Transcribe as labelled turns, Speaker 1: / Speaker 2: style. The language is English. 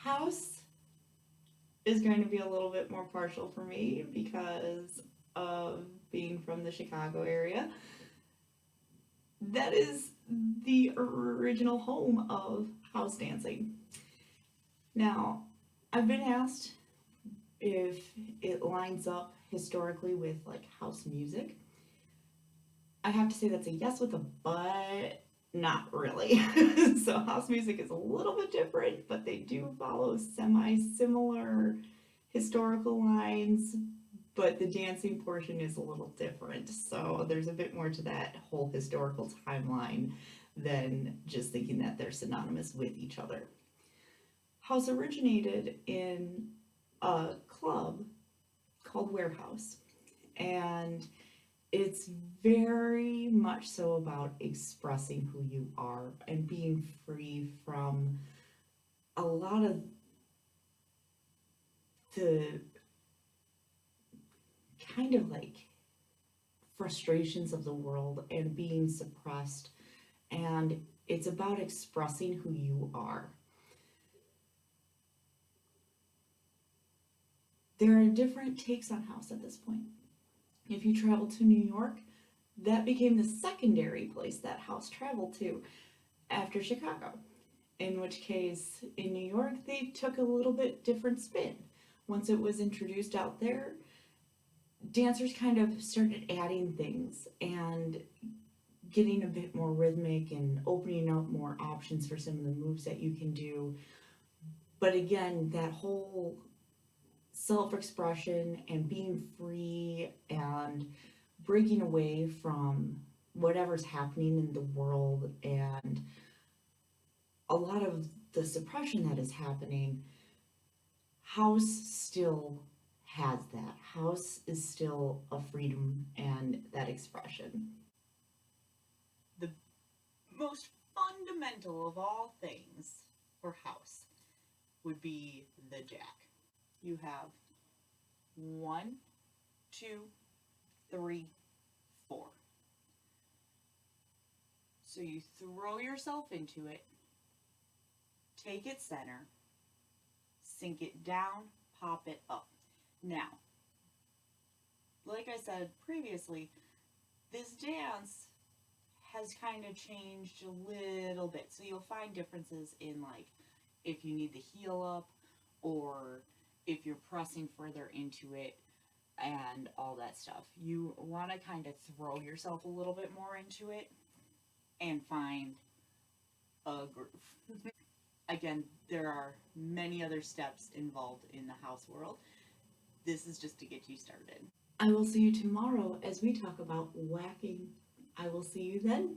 Speaker 1: House is going to be a little bit more partial for me because of being from the Chicago area. That is the original home of house dancing. Now, I've been asked if it lines up historically with like house music. I have to say that's a yes with a but, not really. So, house music is a little bit different, but they do follow semi similar historical lines, but the dancing portion is a little different. So there's a bit more to that whole historical timeline than just thinking that they're synonymous with each other. House originated in a club called Warehouse, and it's very much so about expressing who you are and being free from a lot of the kind of like frustrations of the world and being suppressed, and it's about expressing who you are. There are different takes on house at this point. If you travel to New York, that became the secondary place that house traveled to after Chicago. In which case, in New York, they took a little bit different spin. Once it was introduced out there, dancers kind of started adding things and getting a bit more rhythmic and opening up more options for some of the moves that you can do. But again, that whole self expression and being free and breaking away from whatever's happening in the world and a lot of the suppression that is happening, house still has that. House is still a freedom and that expression. The most fundamental of all things for house would be the jack. You have one, two, three, four. So you throw yourself into it, take it center, sink it down, pop it up. Now, like I said previously, this dance has kind of changed a little bit. So you'll find differences in like if you need the heel up or if you're pressing further into it and all that stuff. You want to kind of throw yourself a little bit more into it and find a groove. Again, there are many other steps involved in the house world. This is just to get you started. I will see you tomorrow as we talk about whacking. I will see you then.